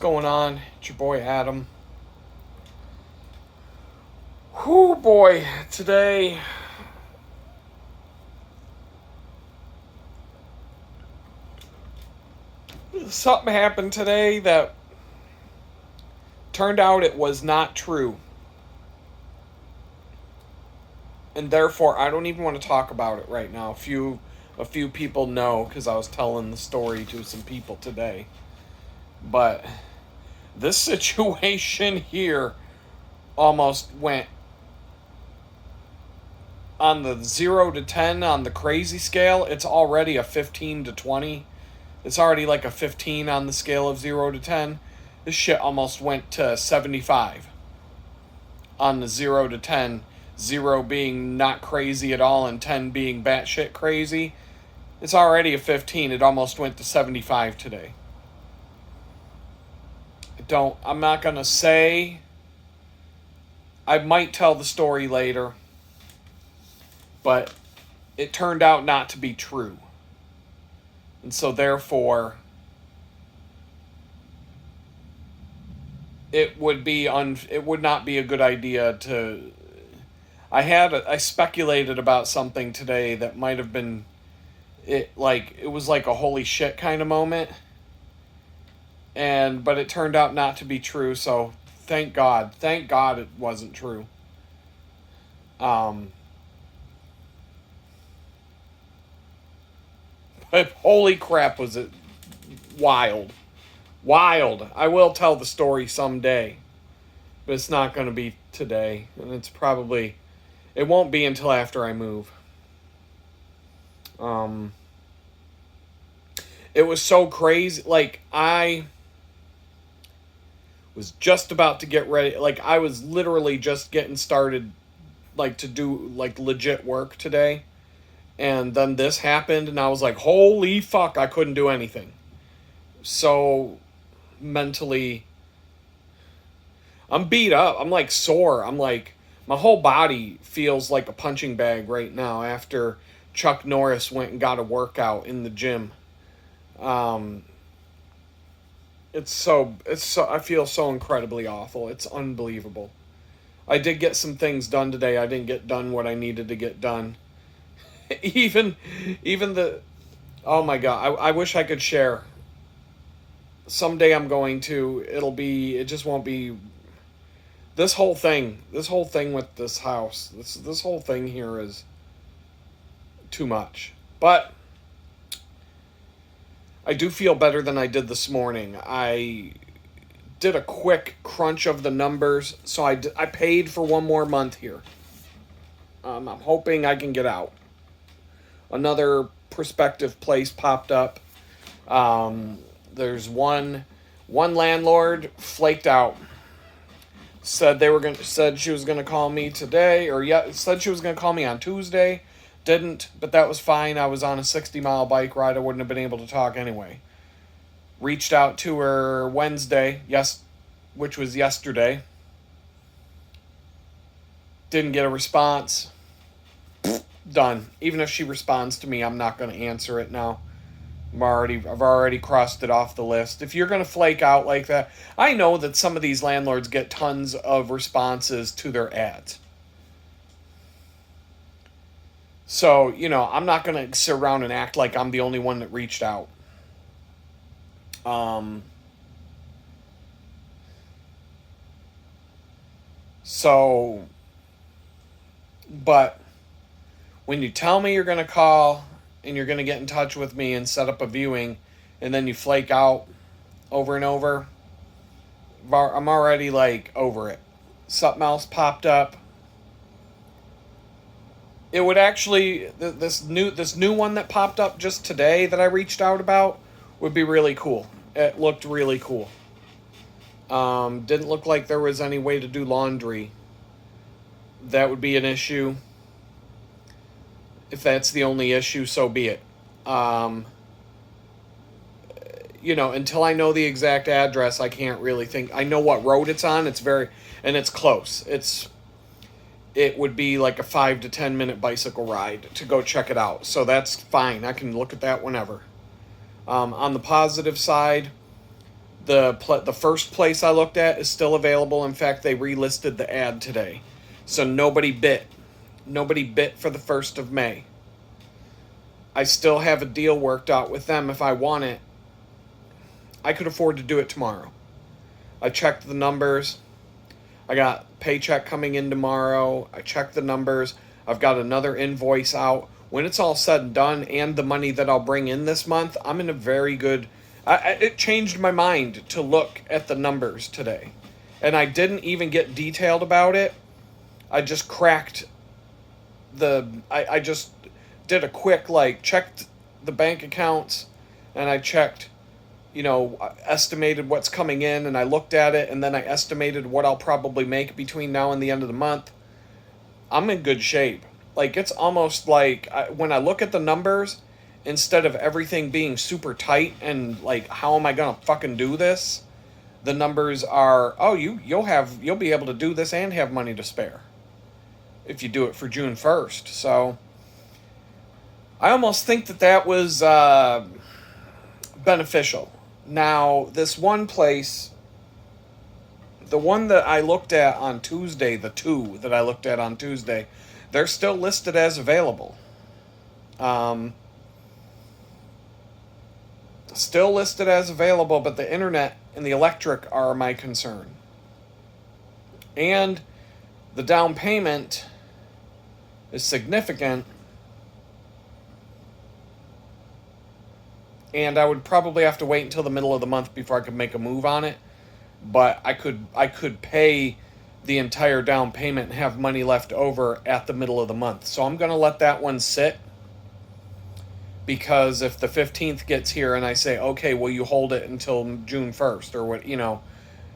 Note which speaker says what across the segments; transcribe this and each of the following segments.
Speaker 1: going on? It's your boy Adam. Whoo boy, today something happened today that turned out it was not true. And therefore I don't even want to talk about it right now. A few people know because I was telling the story to some people today. But this situation here almost went on the 0 to 10 on the crazy scale. It's already a 15 to 20. It's already like a 15 on the scale of 0 to 10. This shit almost went to 75 on the 0 to 10. 0 being not crazy at all and 10 being batshit crazy. It's already a 15. It almost went to 75 today. I'm not going to say. I might tell the story later. But it turned out not to be true. And so therefore, it would not be a good idea to. I speculated about something today that might have been it was like a holy shit kind of moment. But it turned out not to be true, so thank God. Thank God it wasn't true. But holy crap, was it wild. Wild. I will tell the story someday. But it's not going to be today. And it won't be until after I move. It was so crazy. Like, I was just about to get ready. Like, I was literally just getting started, like, to do, like, legit work today. And then this happened, and I was like, holy fuck, I couldn't do anything. So, mentally, I'm beat up. I'm, like, sore. I'm, like, my whole body feels like a punching bag right now after Chuck Norris went and got a workout in the gym. I feel so incredibly awful. It's unbelievable. I did get some things done today. I didn't get done what I needed to get done. even the, oh my God, I wish I could share. Someday I'm going to, it just won't be, this whole thing with this house, this whole thing here is too much. But I do feel better than I did this morning. I did a quick crunch of the numbers, so I paid for one more month here. I'm hoping I can get out. Another prospective place popped up. There's one landlord flaked out. Said she was gonna call me today, said she was gonna call me on Tuesday. Didn't, but that was fine. I was on a 60-mile bike ride. I wouldn't have been able to talk anyway. Reached out to her Wednesday, which was yesterday. Didn't get a response. Done. Even if she responds to me, I'm not going to answer it now. I've already crossed it off the list. If you're going to flake out like that, I know that some of these landlords get tons of responses to their ads. So, I'm not going to sit around and act like I'm the only one that reached out. But when you tell me you're going to call and you're going to get in touch with me and set up a viewing, and then you flake out over and over, I'm already, like, over it. Something else popped up. It would actually, this new one that popped up just today that I reached out about would be really cool. It looked really cool. Didn't look like there was any way to do laundry. That would be an issue. If that's the only issue, so be it. Until I know the exact address, I can't really think. I know what road it's on. And it's close. It would be like a 5 to 10 minute bicycle ride to go check it out. So that's fine. I can look at that whenever. On the positive side, The first place I looked at is still available. In fact, they relisted the ad today. So nobody bit. Nobody bit for the 1st of May. I still have a deal worked out with them. If I want it, I could afford to do it tomorrow. I checked the numbers. I got paycheck coming in tomorrow. I checked the numbers. I've got another invoice out. When it's all said and done, and the money that I'll bring in this month, I'm in a very good... it changed my mind to look at the numbers today. And I didn't even get detailed about it. I just cracked I just did a quick, checked the bank accounts, and I checked, estimated what's coming in, and I looked at it, and then I estimated what I'll probably make between now and the end of the month. I'm in good shape. It's almost like when I look at the numbers, instead of everything being super tight and how am I gonna fucking do this, the numbers are, oh, you'll be able to do this and have money to spare if you do it for June 1st. So I almost think that was beneficial. Now, this one place, the one that I looked at on Tuesday, the two that I looked at on Tuesday, they're still listed as available. Still listed as available, but the internet and the electric are my concern. And the down payment is significant. And I would probably have to wait until the middle of the month before I could make a move on it. But I could pay the entire down payment and have money left over at the middle of the month. So I'm going to let that one sit. Because if the 15th gets here and I say, okay, will you hold it until June 1st? Or what,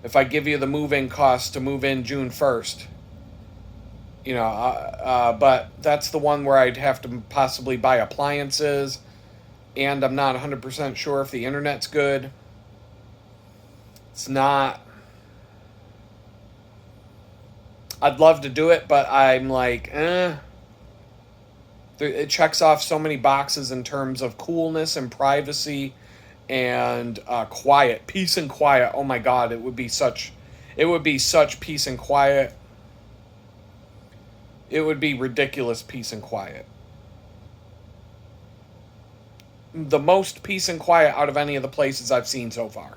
Speaker 1: if I give you the move-in cost to move in June 1st. But that's the one where I'd have to possibly buy appliances. And I'm not 100% sure if the internet's good. It's not. I'd love to do it, but I'm it checks off so many boxes in terms of coolness and privacy and quiet. Peace and quiet. Oh my God, it would be such peace and quiet. It would be ridiculous peace and quiet. The most peace and quiet out of any of the places I've seen so far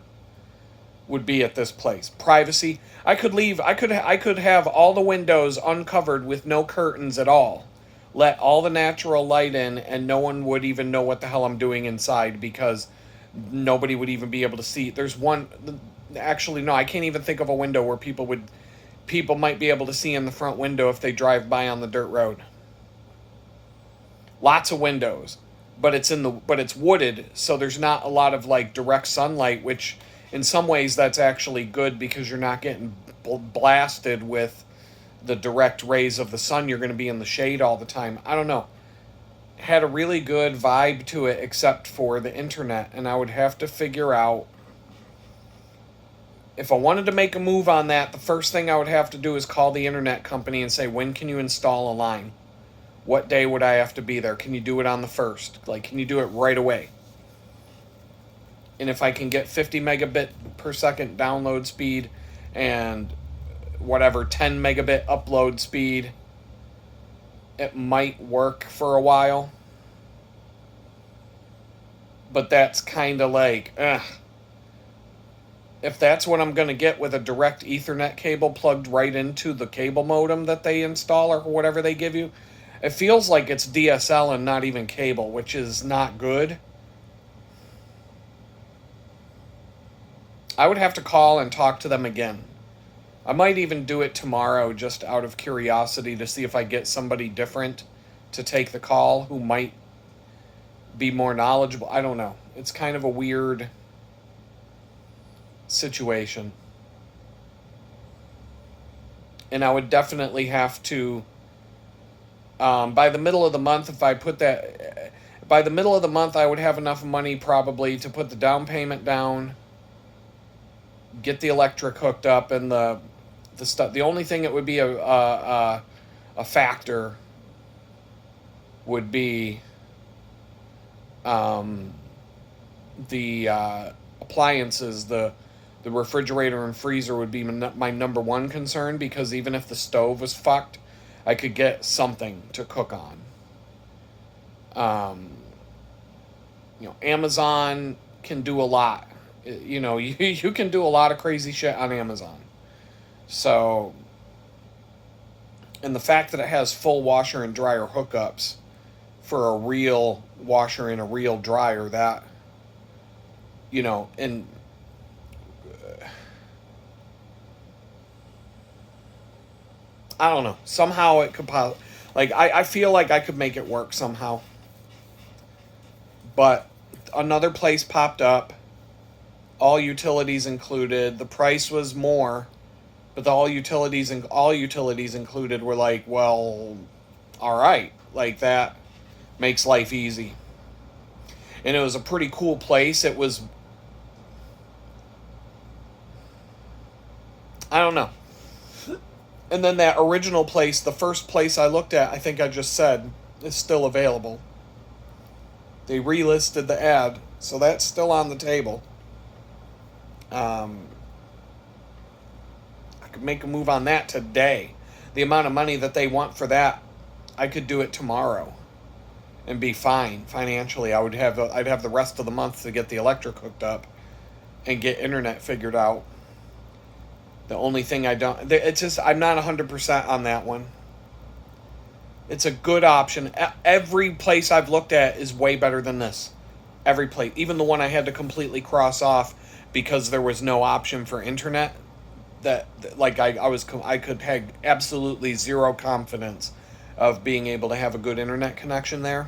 Speaker 1: would be at this place. Privacy. I could have all the windows uncovered with no curtains at all. Let all the natural light in, and no one would even know what the hell I'm doing inside because nobody would even be able to see. There's one, actually no, I can't even think of a window where people might be able to see in the front window if they drive by on the dirt road. Lots of windows. But it's wooded, so there's not a lot of direct sunlight, which in some ways that's actually good because you're not getting blasted with the direct rays of the sun. You're going to be in the shade all the time. I don't know. Had a really good vibe to it except for the internet, and I would have to figure out if I wanted to make a move on that. The first thing I would have to do is call the internet company and say, when can you install a line? What day would I have to be there? Can you do it on the 1st? Can you do it right away? And if I can get 50 megabit per second download speed and 10 megabit upload speed, it might work for a while. But that's kind of if that's what I'm going to get with a direct Ethernet cable plugged right into the cable modem that they install or whatever they give you, it feels like it's DSL and not even cable, which is not good. I would have to call and talk to them again. I might even do it tomorrow just out of curiosity to see if I get somebody different to take the call who might be more knowledgeable. I don't know. It's kind of a weird situation. And I would definitely have to... by the middle of the month, by the middle of the month, I would have enough money probably to put the down payment down, get the electric hooked up, and the stuff. The only thing that would be a factor would be the appliances, the The refrigerator and freezer would be my number one concern, because even if the stove was fucked, I could get something to cook on. Amazon can do a lot. You can do a lot of crazy shit on Amazon. So, and the fact that it has full washer and dryer hookups for a real washer and a real dryer, that, and I don't know. Somehow it could I feel like I could make it work somehow. But another place popped up, all utilities included. The price was more, but all utilities included were like, well, all right, like that makes life easy. And it was a pretty cool place. It was, I don't know. And then that original place, the first place I looked at, I think I just said, is still available. They relisted the ad, so that's still on the table. I could make a move on that today. The amount of money that they want for that, I could do it tomorrow and be fine financially. I'd have the rest of the month to get the electric hooked up and get internet figured out. The only thing I'm not 100% on that one. It's a good option. Every place I've looked at is way better than this. Every place, even the one I had to completely cross off because there was no option for internet. I could have absolutely zero confidence of being able to have a good internet connection there.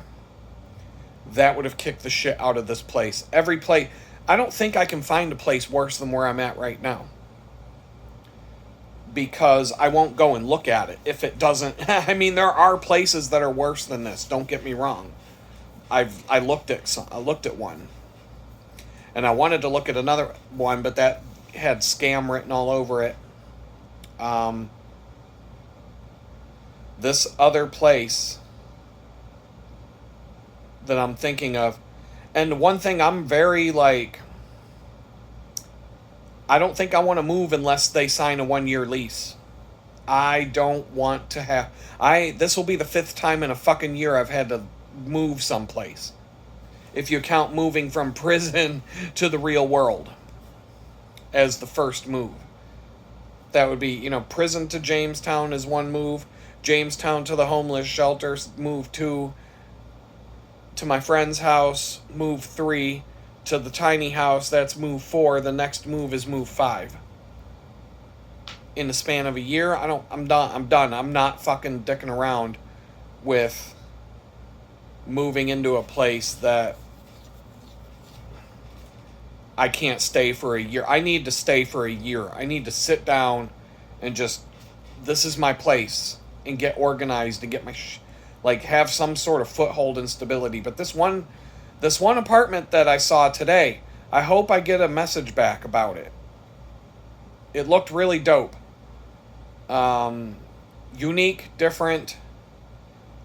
Speaker 1: That would have kicked the shit out of this place. Every place, I don't think I can find a place worse than where I'm at right now, because I won't go and look at it if it doesn't. I mean, there are places that are worse than this. Don't get me wrong. I looked at one, and I wanted to look at another one, but that had scam written all over it. This other place that I'm thinking of, and one thing I'm very I don't think I want to move unless they sign a 1-year lease. I don't want to have... This will be the 5th time in a fucking year I've had to move someplace. If you count moving from prison to the real world as the first move. That would be, prison to Jamestown is one move. Jamestown to the homeless shelter, move 2. To my friend's house, move 3. To the tiny house, that's move 4. The next move is move 5. In the span of a year, I'm done. I'm not fucking dicking around with moving into a place that I can't stay for a year. I need to stay for a year. I need to sit down and just, this is my place, and get organized and get my have some sort of foothold and stability. But this one apartment that I saw today, I hope I get a message back about it. It looked really dope. Unique, different.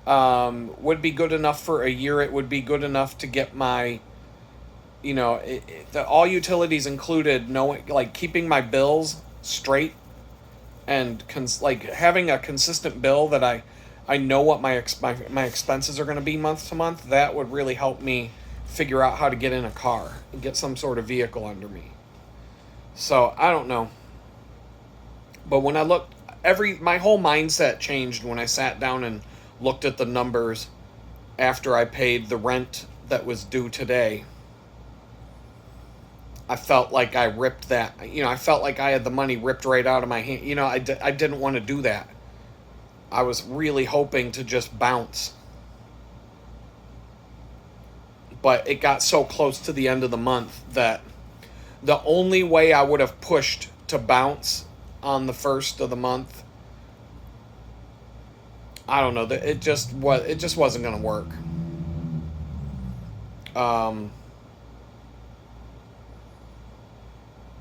Speaker 1: Would be good enough for a year. It would be good enough to get my, all utilities included, keeping my bills straight, and having a consistent bill that I know what my expenses are going to be month to month. That would really help me figure out how to get in a car and get some sort of vehicle under me. So I don't know. But when I looked, my whole mindset changed when I sat down and looked at the numbers after I paid the rent that was due today. I felt like I ripped that. I felt like I had the money ripped right out of my hand. I didn't want to do that. I was really hoping to just bounce. But it got so close to the end of the month that the only way I would have pushed to bounce on the first of the month, I don't know, it just wasn't going to work.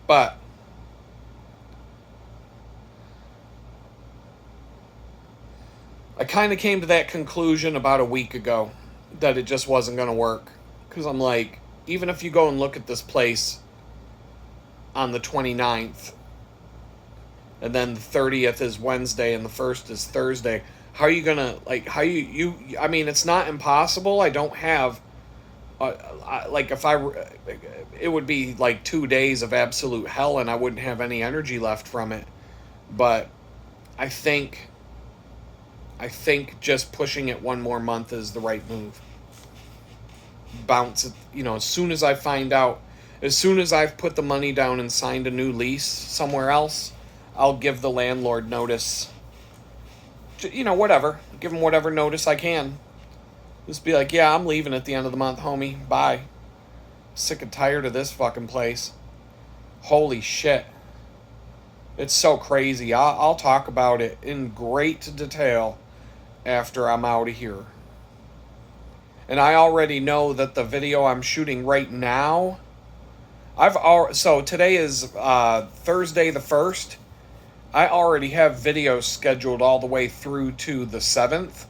Speaker 1: But I kind of came to that conclusion about a week ago, that it just wasn't going to work. Because I'm like, even if you go and look at this place on the 29th, and then the 30th is Wednesday and the 1st is Thursday. How are you gonna, like, how you I mean, it's not impossible. I don't have like, if I it would be like 2 days of absolute hell and I wouldn't have any energy left from it. But I think just pushing it one more month is the right move. Bounce it, as soon as I find out, as soon as I've put the money down and signed a new lease somewhere else, I'll give the landlord notice. Whatever. Give him whatever notice I can. Just be like, yeah, I'm leaving at the end of the month, homie. Bye. Sick and tired of this fucking place. Holy shit. It's so crazy. I'll talk about it in great detail after I'm out of here. And I already know that the video I'm shooting right now, so today is Thursday the 1st. I already have videos scheduled all the way through to the 7th.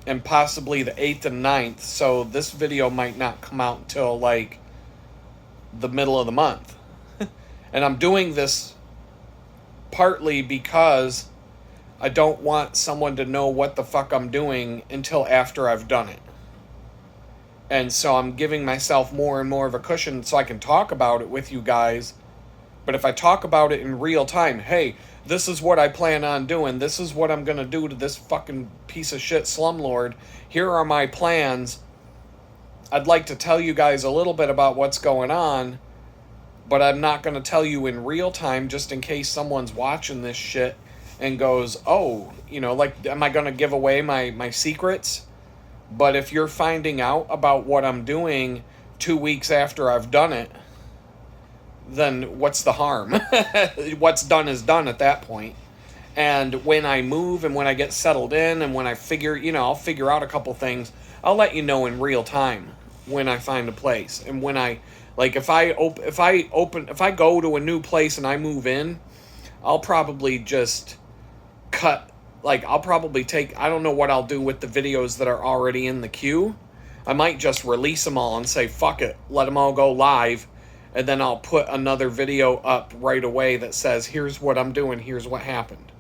Speaker 1: And possibly the 8th and 9th. So this video might not come out until like the middle of the month. And I'm doing this partly because I don't want someone to know what the fuck I'm doing until after I've done it. And so I'm giving myself more and more of a cushion so I can talk about it with you guys. But if I talk about it in real time, hey, this is what I plan on doing. This is what I'm going to do to this fucking piece of shit slumlord. Here are my plans. I'd like to tell you guys a little bit about what's going on, but I'm not going to tell you in real time just in case someone's watching this shit and goes, oh, like, am I going to give away my secrets? But if you're finding out about what I'm doing 2 weeks after I've done it, then what's the harm? What's done is done at that point. And when I move and when I get settled in and when I figure, I'll figure out a couple things, I'll let you know in real time when I find a place. And when I, like, if I go to a new place and I move in, I'll probably just cut, like, I'll probably take, I don't know what I'll do with the videos that are already in the queue. I might just release them all and say, fuck it, let them all go live. And then I'll put another video up right away that says, here's what I'm doing, here's what happened.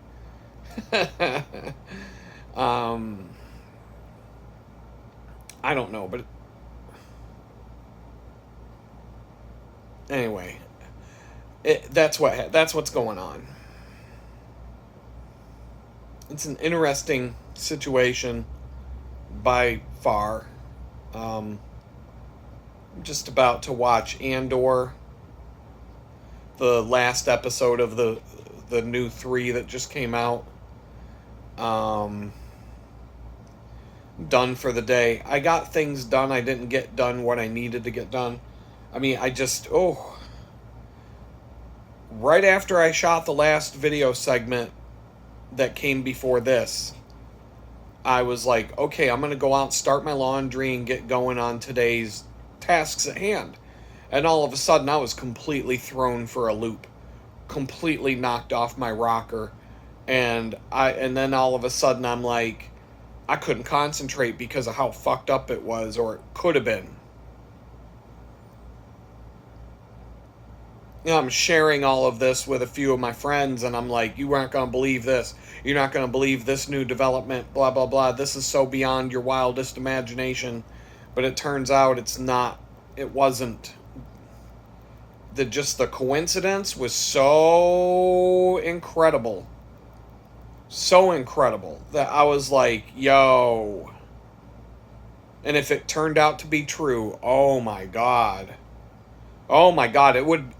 Speaker 1: I don't know, but anyway, that's what's going on. It's an interesting situation by far. I'm just about to watch Andor, the last episode of the new 3 that just came out. Done for the day. I got things done. I didn't get done what I needed to get done. I mean, right after I shot the last video segment that came before this, I was like, okay, I'm going to go out, start my laundry, and get going on today's tasks at hand. And all of a sudden, I was completely thrown for a loop. Completely knocked off my rocker. And then all of a sudden, I'm like, I couldn't concentrate because of how fucked up it was, or it could have been. I'm sharing all of this with a few of my friends, and I'm like, you aren't going to believe this. You're not going to believe this new development, blah, blah, blah. This is so beyond your wildest imagination. But it turns out it's not. It wasn't. Just the coincidence was so incredible. So incredible that I was like, yo. And if it turned out to be true, oh my God. Oh my God, it would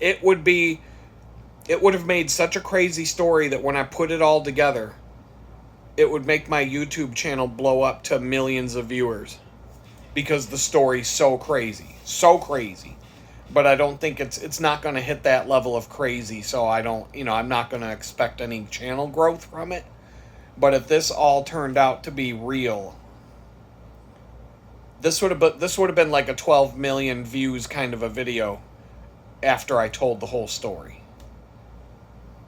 Speaker 1: have made such a crazy story that when I put it all together, it would make my YouTube channel blow up to millions of viewers. Because the story's so crazy. So crazy. But I don't think it's not going to hit that level of crazy, so I don't, I'm not going to expect any channel growth from it. But if this all turned out to be real, this would have been like a 12 million views kind of a video after I told the whole story.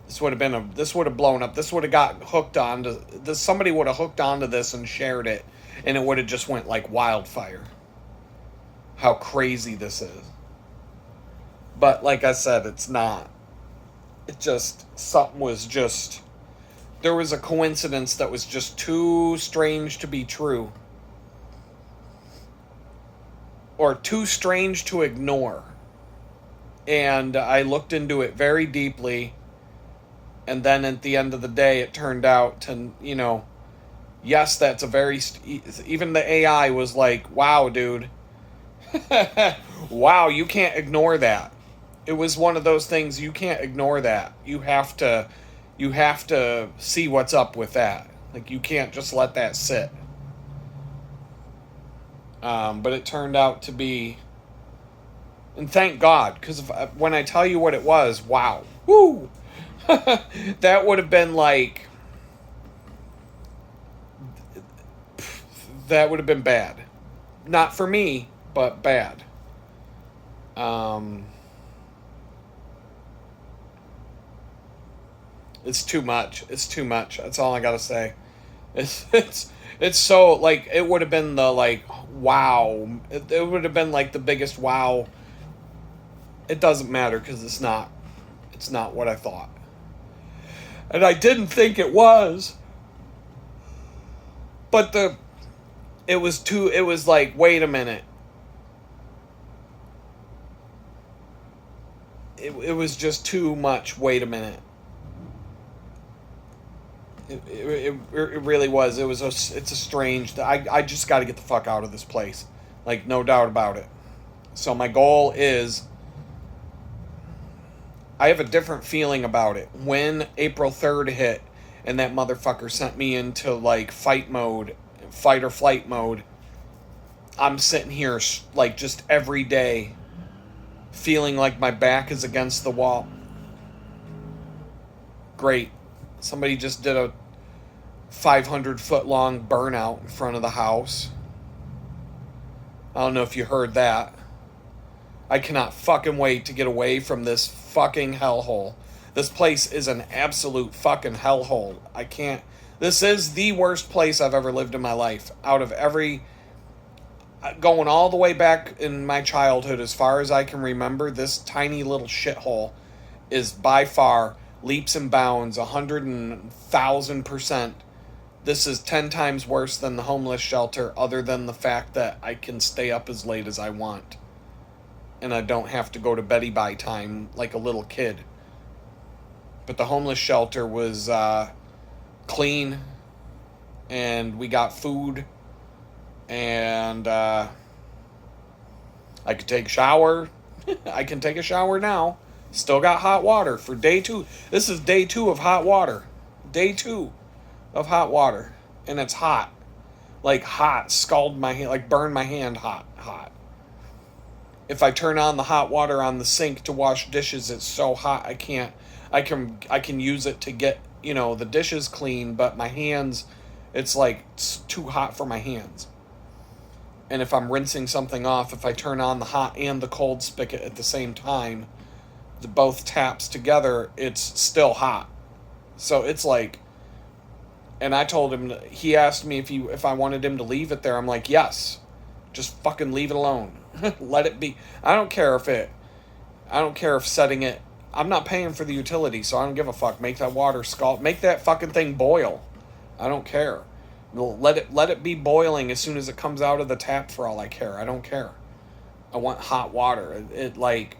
Speaker 1: This would have blown up. This would have got hooked onto this. Somebody would have hooked onto this and shared it, and it would have just went like wildfire. How crazy this is. But like I said, it's not. It just, something was just, there was a coincidence that was just too strange to be true. Or too strange to ignore. And I looked into it very deeply. And then at the end of the day, it turned out to, yes, that's a very, even the AI was like, wow, dude. Wow, you can't ignore that. It was one of those things, you can't ignore that. You have to see what's up with that. Like, you can't just let that sit. But it turned out to be, and thank God, because when I tell you what it was, wow, whoo, that would have been like, that would have been bad. Not for me, but bad. Um, it's too much. It's too much. That's all I gotta say. It's so, like, it would have been the, like, wow. It would have been like the biggest wow. It doesn't matter because it's not. It's not what I thought. And I didn't think it was. But it was like, wait a minute. It was just too much, wait a minute. It really was. It's a strange, I just got to get the fuck out of this place. Like, no doubt about it. So my goal is, I have a different feeling about it. When April 3rd hit and that motherfucker sent me into, like, fight or flight mode, I'm sitting here, like, just every day feeling like my back is against the wall. Great. Somebody just did a 500-foot long burnout in front of the house. I don't know if you heard that. I cannot fucking wait to get away from this fucking hellhole. This place is an absolute fucking hellhole. I can't. This is the worst place I've ever lived in my life. Out of every, going all the way back in my childhood, as far as I can remember, this tiny little shithole is by far, leaps and bounds, 100,000%. This is 10 times worse than the homeless shelter, other than the fact that I can stay up as late as I want. And I don't have to go to beddy by time like a little kid. But the homeless shelter was clean, and we got food, and I could take a shower. I can take a shower now. Still got hot water for day 2. This is day 2 of hot water. Day 2 of hot water. And it's hot. Like, hot. Scald my hand. Like, burn my hand hot. If I turn on the hot water on the sink to wash dishes, it's so hot I can't. I can use it to get, the dishes clean, but my hands, it's like, it's too hot for my hands. And if I'm rinsing something off, if I turn on the hot and the cold spigot at the same time, both taps together, it's still hot. So it's like, and I told him, he asked me if I wanted him to leave it there. I'm like, yes, just fucking leave it alone. Let it be. I don't care if setting it, I'm not paying for the utility, so I don't give a fuck. Make that water scald, make that fucking thing boil. I don't care. Let it be boiling as soon as it comes out of the tap, for all I care. I don't care. I want hot water. It like,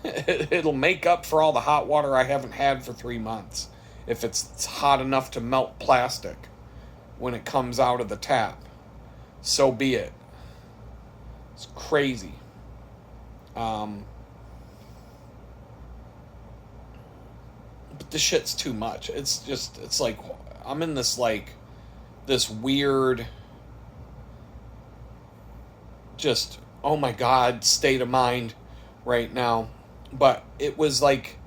Speaker 1: it'll make up for all the hot water I haven't had for 3 months. If it's hot enough to melt plastic when it comes out of the tap, so be it. It's crazy. But this shit's too much. It's like, I'm in this, like, this weird, just, oh my God, state of mind right now. But it was like,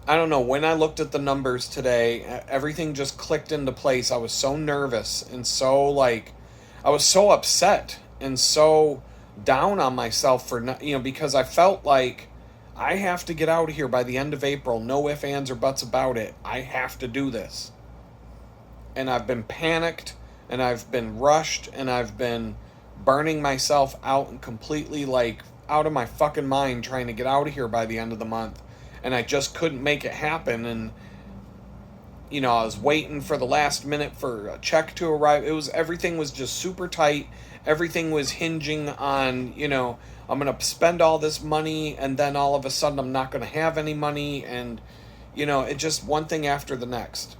Speaker 1: I don't know, when I looked at the numbers today, everything just clicked into place. I was so nervous and so, like, I was so upset and so down on myself for, because I felt like I have to get out of here by the end of April. No ifs, ands, or buts about it. I have to do this. And I've been panicked, and I've been rushed, and I've been burning myself out and completely, like, out of my fucking mind trying to get out of here by the end of the month, and I just couldn't make it happen. And I was waiting for the last minute for a check to arrive. Everything was just super tight. Everything was hinging on, I'm going to spend all this money and then all of a sudden I'm not going to have any money. And, it just one thing after the next.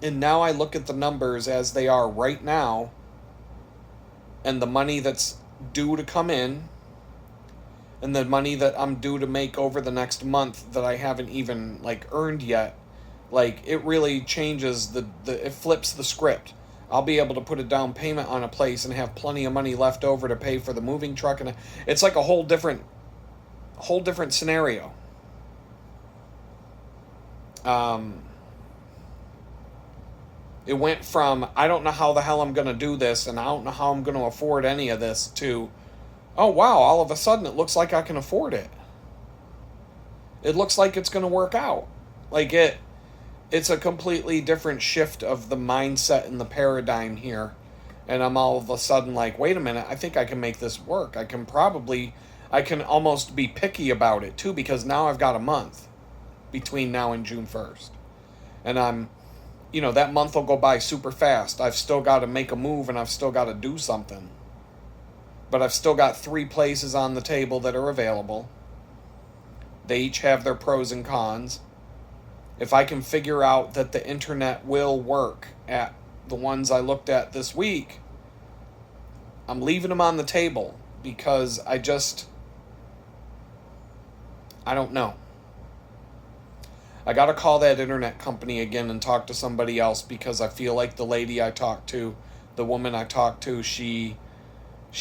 Speaker 1: And now I look at the numbers as they are right now and the money that's due to come in and the money that I'm due to make over the next month that I haven't even earned yet. It really changes it flips the script. I'll be able to put a down payment on a place and have plenty of money left over to pay for the moving truck, and it's like a whole different scenario. It went from, I don't know how the hell I'm going to do this, and I don't know how I'm going to afford any of this, to, oh wow, all of a sudden it looks like I can afford it. It looks like it's going to work out. It's a completely different shift of the mindset and the paradigm here. And I'm all of a sudden like, wait a minute, I think I can make this work. I can almost be picky about it too, because now I've got a month between now and June 1st. And I'm, that month will go by super fast. I've still got to make a move and I've still got to do something. But I've still got 3 places on the table that are available. They each have their pros and cons. If I can figure out that the internet will work at the ones I looked at this week, I'm leaving them on the table because I don't know. I got to call that internet company again and talk to somebody else, because I feel like the lady I talked to, the woman I talked to, she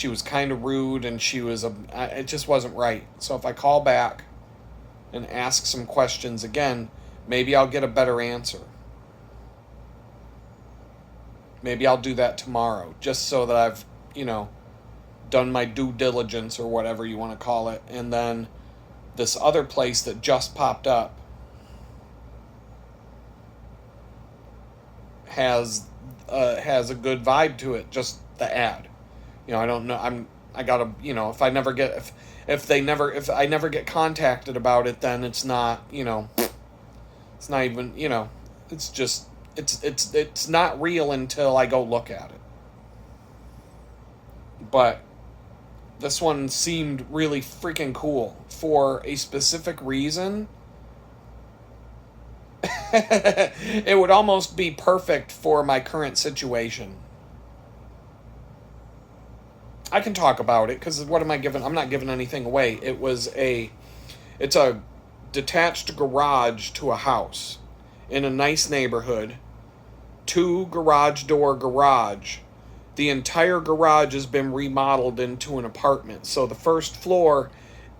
Speaker 1: was kind of rude and it just wasn't right. So if I call back and ask some questions again, maybe I'll get a better answer. Maybe I'll do that tomorrow, just so that I've, done my due diligence or whatever you want to call it. And then this other place that just popped up has a good vibe to it, just the ad. I don't know. I gotta, if I never get, if I never get contacted about it, then it's not, it's not even, it's just, it's not real until I go look at it. But this one seemed really freaking cool for a specific reason. It would almost be perfect for my current situation. I can talk about it, because what am I giving? I'm not giving anything away. It's a detached garage to a house in a nice neighborhood. 2 garage door garage. The entire garage has been remodeled into an apartment. So the first floor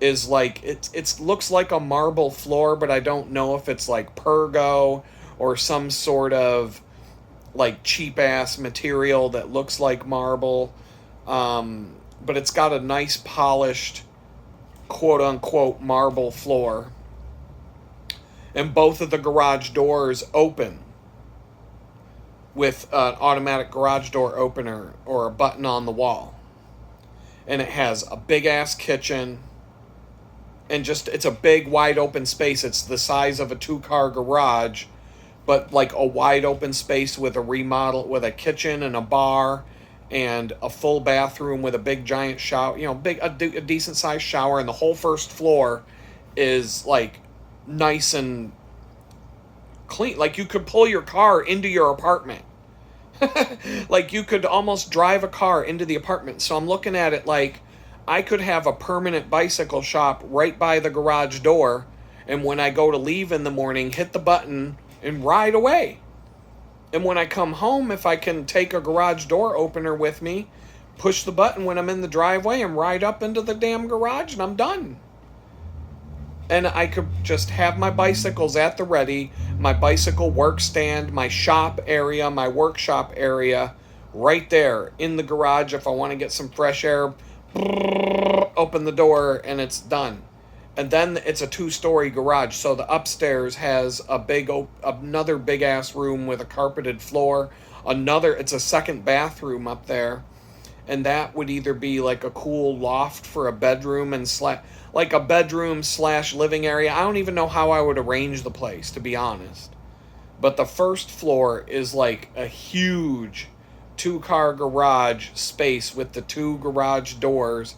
Speaker 1: is it looks like a marble floor, but I don't know if it's Pergo or some sort of cheap ass material that looks like marble. But it's got a nice polished, quote unquote, marble floor. And both of the garage doors open with an automatic garage door opener or a button on the wall. And it has a big ass kitchen. And it's a big wide open space. It's the size of a 2-car garage, but a wide open space with a kitchen and a bar and a full bathroom with a big giant shower, a decent sized shower, and the whole first floor is nice and clean. You could pull your car into your apartment. You could almost drive a car into the apartment. So I'm looking at it I could have a permanent bicycle shop right by the garage door, and when I go to leave in the morning, hit the button and ride away. And when I come home, if I can take a garage door opener with me, push the button when I'm in the driveway and ride up into the damn garage, and I'm done. And I could just have my bicycles at the ready, my bicycle work stand, my shop area, my workshop area, right there in the garage. If I want to get some fresh air, open the door and it's done. And then it's a 2-story garage, so the upstairs has another big ass room with a carpeted floor. It's a second bathroom up there, and that would either be like a cool loft for a bedroom and like a bedroom slash living area. I don't even know how I would arrange the place, to be honest. But the first floor is like a huge 2-car garage space with the 2 garage doors,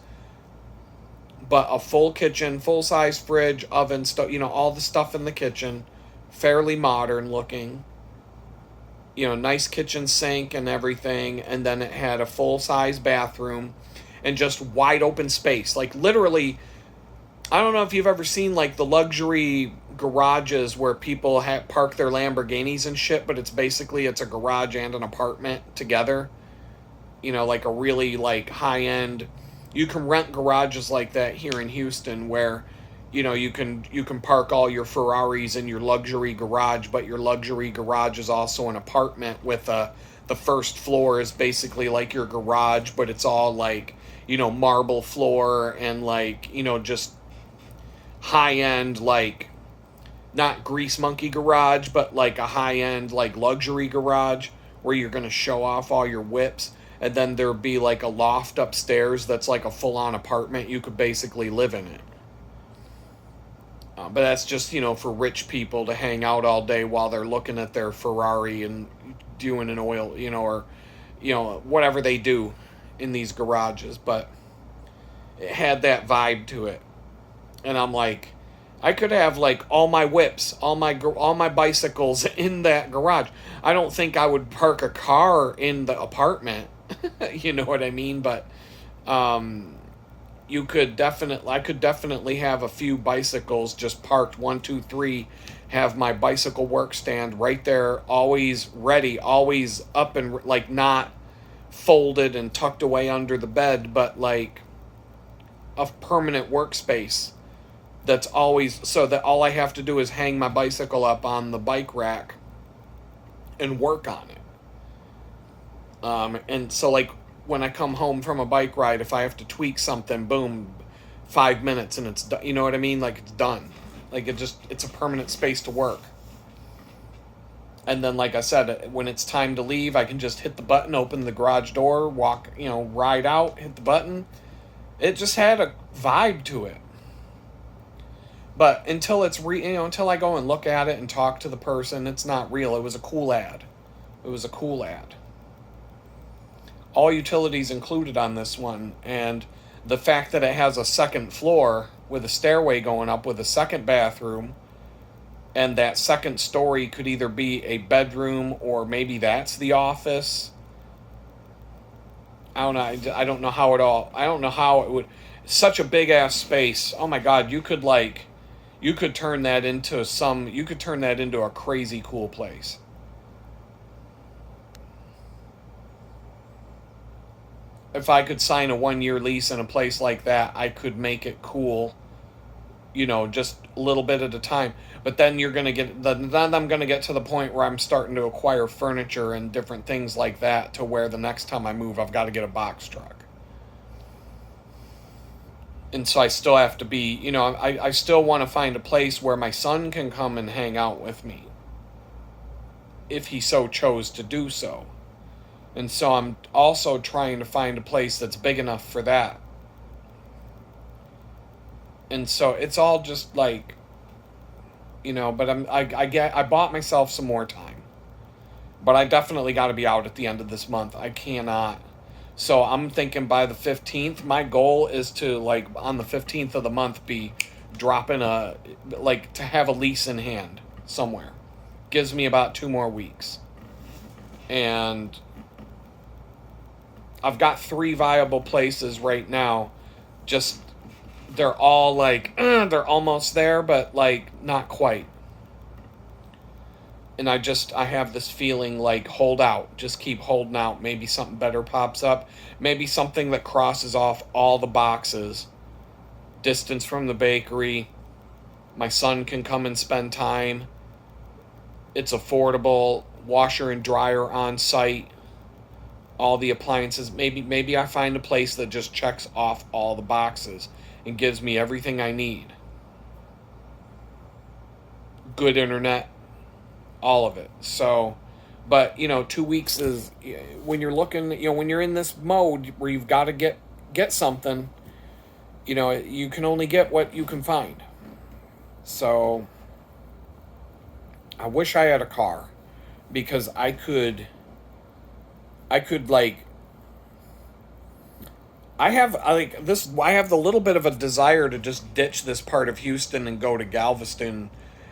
Speaker 1: but a full kitchen, full size fridge, oven, all the stuff in the kitchen, fairly modern looking. Nice kitchen sink and everything, and then it had a full size bathroom and just wide open space. Like literally, I don't know if you've ever seen like the luxury garages where people park their Lamborghinis and shit, but it's a garage and an apartment together. Like a really like high end. You can rent garages like that here in Houston where you can park all your Ferraris in your luxury garage, but your luxury garage is also an apartment with the first floor is basically like your garage, but it's all like marble floor and like just high end, like not grease monkey garage, but like a high end like luxury garage where you're going to show off all your whips. And then there'd be like a loft upstairs that's like a full on apartment. You could basically live in it. But that's just, for rich people to hang out all day while they're looking at their Ferrari and doing an oil, or, whatever they do in these garages. But it had that vibe to it. And I'm like, I could have like all my whips, all my bicycles in that garage. I don't think I would park a car in the apartment. You know what I mean? But I could definitely have a few bicycles just parked 1, 2, 3, have my bicycle work stand right there, always ready, always up and like not folded and tucked away under the bed, but like a permanent workspace that's always, so that all I have to do is hang my bicycle up on the bike rack and work on it. And so like when I come home from a bike ride, if I have to tweak something, boom, 5 minutes and it's done. You know what I mean? Like it's done. Like it's a permanent space to work. And then, like I said, when it's time to leave, I can just hit the button, open the garage door, walk, ride out, hit the button. It just had a vibe to it. But until until I go and look at it and talk to the person, it's not real. It was a cool ad. All utilities included on this one, and the fact that it has a second floor with a stairway going up with a second bathroom, and that second story could either be a bedroom or maybe that's the office. I don't know. I don't know how it would. Such a big ass space. Oh my God, you could turn that into a crazy cool place. If I could sign a 1-year lease in a place like that, I could make it cool, just a little bit at a time. But then then I'm going to get to the point where I'm starting to acquire furniture and different things like that, to where the next time I move, I've got to get a box truck. And so I still have to be, I still want to find a place where my son can come and hang out with me, if he so chose to do so. And so I'm also trying to find a place that's big enough for that. And so it's all just like, but I bought myself some more time. But I definitely got to be out at the end of this month. I cannot. So I'm thinking by the 15th, my goal is to, like, on the 15th of the month, be dropping to have a lease in hand somewhere. Gives me about 2 more weeks. And I've got 3 viable places right now. Just, they're all like, they're almost there, but like not quite. And I have this feeling like, hold out, just keep holding out. Maybe something better pops up. Maybe something that crosses off all the boxes. Distance from the bakery. My son can come and spend time. It's affordable. Washer and dryer on site. All the appliances. Maybe I find a place that just checks off all the boxes and gives me everything I need. Good internet. All of it. So But 2 weeks is when you're looking. When you're in this mode where you've got to get something. You can only get what you can find. So I wish I had a car because I could like I have the little bit of a desire to just ditch this part of Houston and go to Galveston.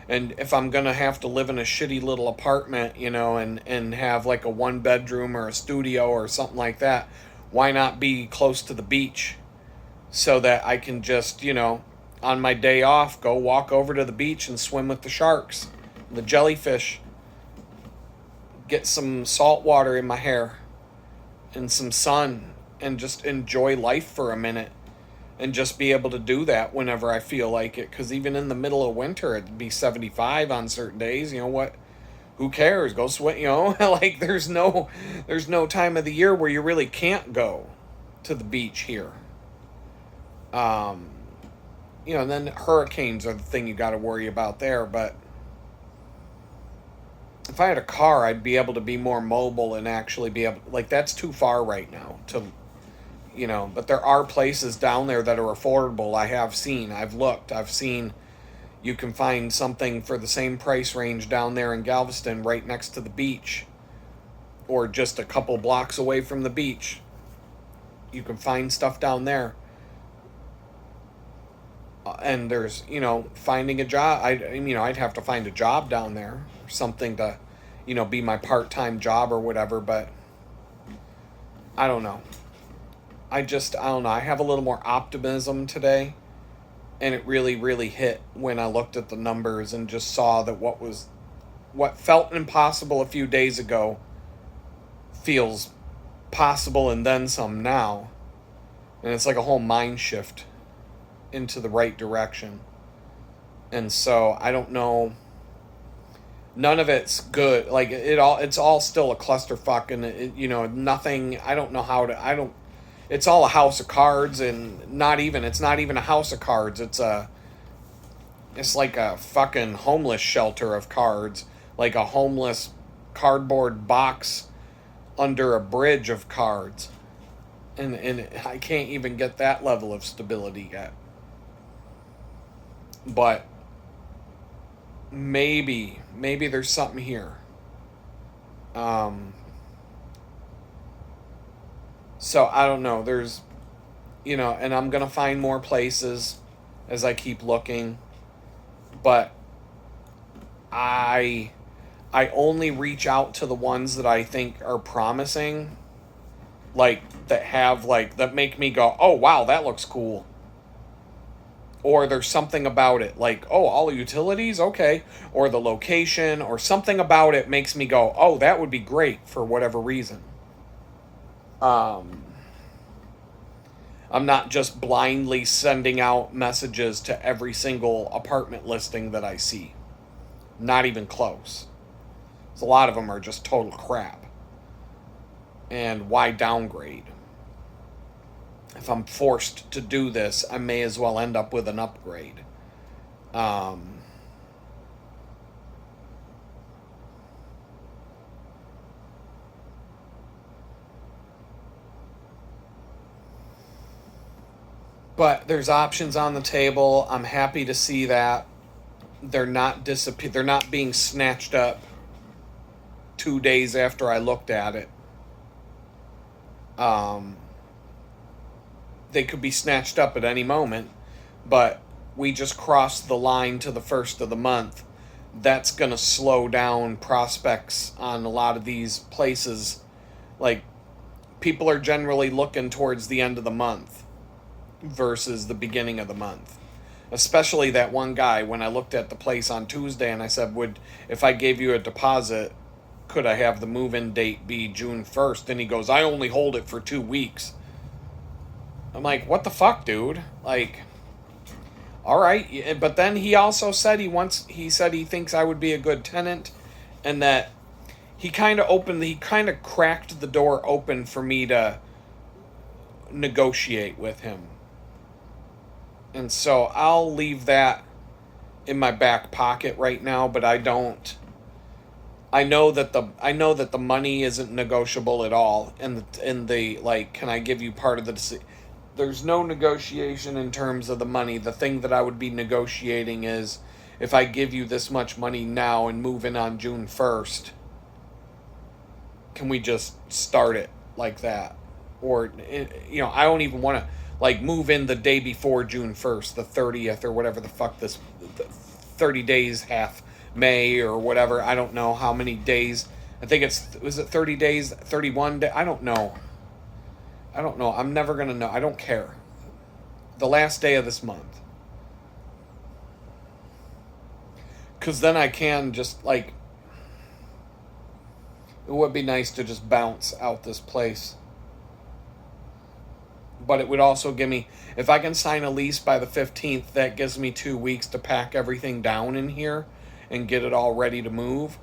Speaker 1: And if I'm gonna have to live in a shitty little apartment, and have like a 1 bedroom or a studio or something like that, why not be close to the beach so that I can just, on my day off, go walk over to the beach and swim with the sharks, the jellyfish, get some salt water in my hair and some sun and just enjoy life for a minute and just be able to do that whenever I feel like it. Because even in the middle of winter, it'd be 75 on certain days. You know what? Who cares? Go sweat. Like there's no time of the year where you really can't go to the beach here. And then hurricanes are the thing you got to worry about there. But if I had a car, I'd be able to be more mobile and actually be able, like, that's too far right now to, but there are places down there that are affordable. I've looked, I've seen you can find something for the same price range down there in Galveston right next to the beach or just a couple blocks away from the beach. You can find stuff down there. And there's, finding a job. I'd have to find a job down there, something to, be my part-time job or whatever. But I don't know. I don't know. I have a little more optimism today, and it really, really hit when I looked at the numbers and just saw that what felt impossible a few days ago feels possible and then some now. And it's like a whole mind shift into the right direction. And so I don't know, none of it's good. Like it's all still a clusterfuck, and nothing. I don't know how to. It's all a house of cards, and it's not even a house of cards. It's like a fucking homeless shelter of cards, like a homeless cardboard box under a bridge of cards, and I can't even get that level of stability yet. But maybe there's something here. So I don't know. There's, and I'm gonna find more places as I keep looking. But I only reach out to the ones that I think are promising, like that make me go, oh wow, that looks cool. Or there's something about it, like, oh, all the utilities, okay. Or the location, or something about it makes me go, oh, that would be great for whatever reason. I'm not just blindly sending out messages to every single apartment listing that I see. Not even close. So a lot of them are just total crap. And why downgrade? If I'm forced to do this, I may as well end up with an upgrade. But there's options on the table. I'm happy to see that they're not They're not being snatched up 2 days after I looked at it. They could be snatched up at any moment, but we just crossed the line to the first of the month. That's going to slow down prospects on a lot of these places. Like, people are generally looking towards the end of the month versus the beginning of the month. Especially that one guy, when I looked at the place on Tuesday and I said, if I gave you a deposit, could I have the move-in date be June 1st? And he goes, I only hold it for 2 weeks. I'm like, what the fuck, dude? Like, all right. But then he also said he thinks I would be a good tenant, and that he kind of cracked the door open for me to negotiate with him. And so I'll leave that in my back pocket right now, but I don't I know that the money isn't negotiable at all, and the like, can I give you part of the there's no negotiation in terms of the money. The thing that I would be negotiating is, if I give you this much money now and move in on June 1st, can we just start it like that? Or, I don't even want to, like, move in the day before June 1st, the 30th, or whatever the fuck this 30 days, half May, or whatever. I don't know how many days. I think was it 30 days, 31 days? I don't know. I'm never going to know. I don't care. The last day of this month. Because then I can just, like, it would be nice to just bounce out this place. But it would also give me, if I can sign a lease by the 15th, that gives me 2 weeks to pack everything down in here and get it all ready to move.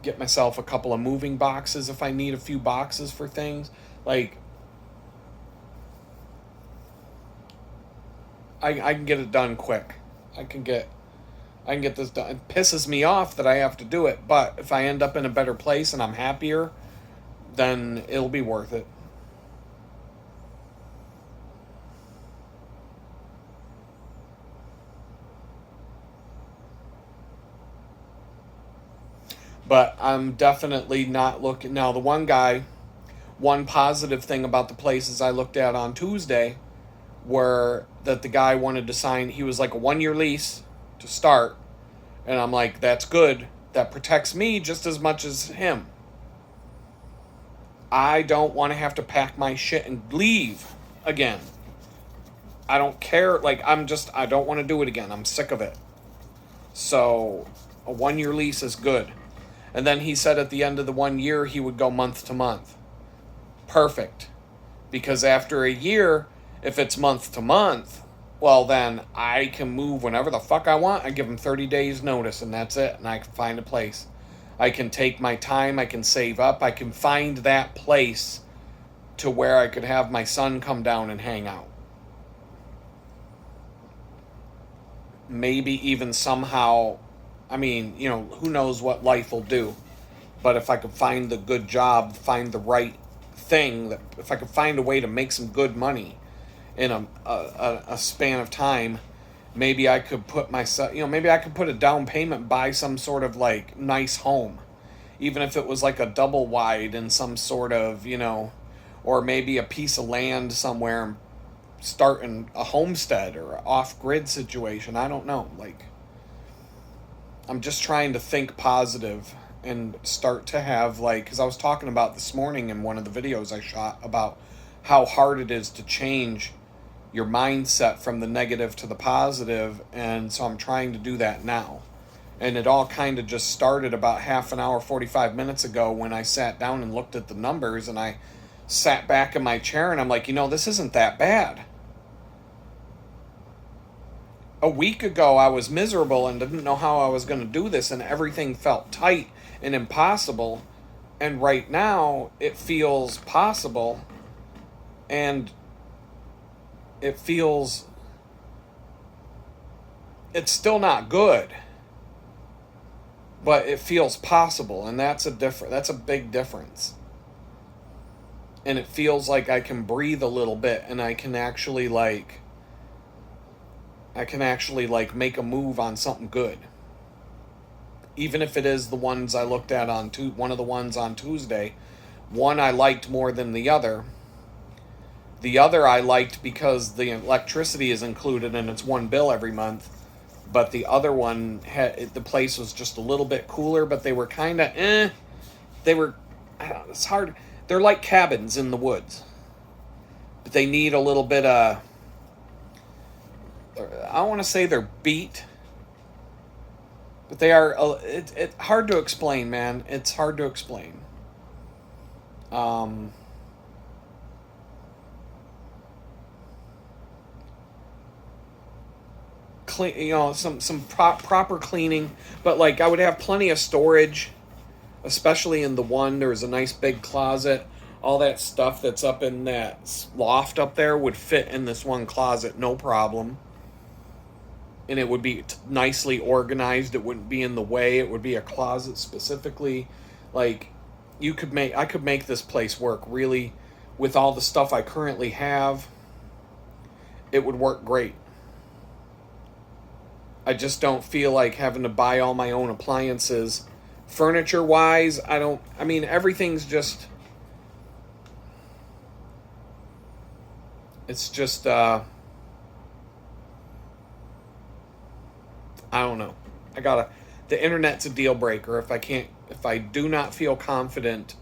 Speaker 1: Get myself a couple of moving boxes if I need a few boxes for things. Like, I can get it done quick. I can get this done. It pisses me off that I have to do it, but if I end up in a better place and I'm happier, then it'll be worth it. But I'm definitely not looking. Now, one positive thing about the places I looked at on Tuesday were that the guy wanted to sign, he was like a 1-year lease to start. And I'm like, that's good. That protects me just as much as him. I don't want to have to pack my shit and leave again. I don't care. Like, I don't want to do it again. I'm sick of it. So, a 1-year lease is good. And then he said at the end of the 1 year, he would go month to month. Perfect. Because after a year, if it's month to month, well, then I can move whenever the fuck I want. I give them 30 days notice, and that's it. And I can find a place. I can take my time. I can save up. I can find that place to where I could have my son come down and hang out. Maybe even somehow, I mean, who knows what life will do. But if I could find the good job, find the right thing, if I could find a way to make some good money in a span of time, maybe I could put myself, maybe I could put a down payment, buy some sort of, like, nice home. Even if it was like a double wide in some sort of, or maybe a piece of land somewhere, and starting a homestead or an off-grid situation. I don't know. Like, I'm just trying to think positive and start to have, like, because I was talking about this morning in one of the videos I shot about how hard it is to change your mindset from the negative to the positive, and so I'm trying to do that now. And it all kind of just started about half an hour, 45 minutes ago, when I sat down and looked at the numbers, and I sat back in my chair and I'm like, this isn't that bad. A week ago, I was miserable and didn't know how I was going to do this, and everything felt tight and impossible. And right now, it feels possible, and it's still not good, but it feels possible, and that's a big difference. And it feels like I can breathe a little bit, and I can actually make a move on something good. Even if it is the ones I looked at one of the ones on Tuesday. One I liked more than the other. The other I liked because the electricity is included and it's one bill every month. But the other one, the place was just a little bit cooler, but they were kind of, it's hard. They're like cabins in the woods. But they need a little bit of, I don't want to say they're beat, but they are, it's hard to explain, man. It's hard to explain. Clean, some proper cleaning, but like I would have plenty of storage, especially in the one. There's a nice big closet. All that stuff that's up in that loft up there would fit in this one closet, no problem. and it would be nicely organized. It wouldn't be in the way. It would be a closet specifically. Like, I could make this place work really with all the stuff I currently have. It would work great. I just don't feel like having to buy all my own appliances. Furniture wise, I mean, everything's just, it's just, I don't know. The internet's a deal breaker. If I do not feel confident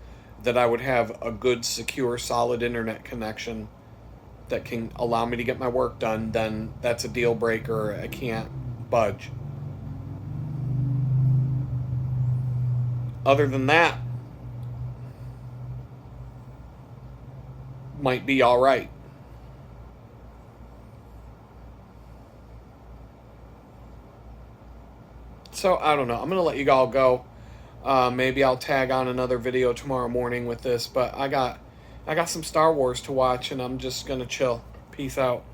Speaker 1: that I would have a good, secure, solid internet connection that can allow me to get my work done, then that's a deal breaker. I can't budge. Other than that, might be all right. So I don't know. I'm gonna let you all go. Maybe I'll tag on another video tomorrow morning with this, but I got some Star Wars to watch, and I'm just gonna chill. Peace out.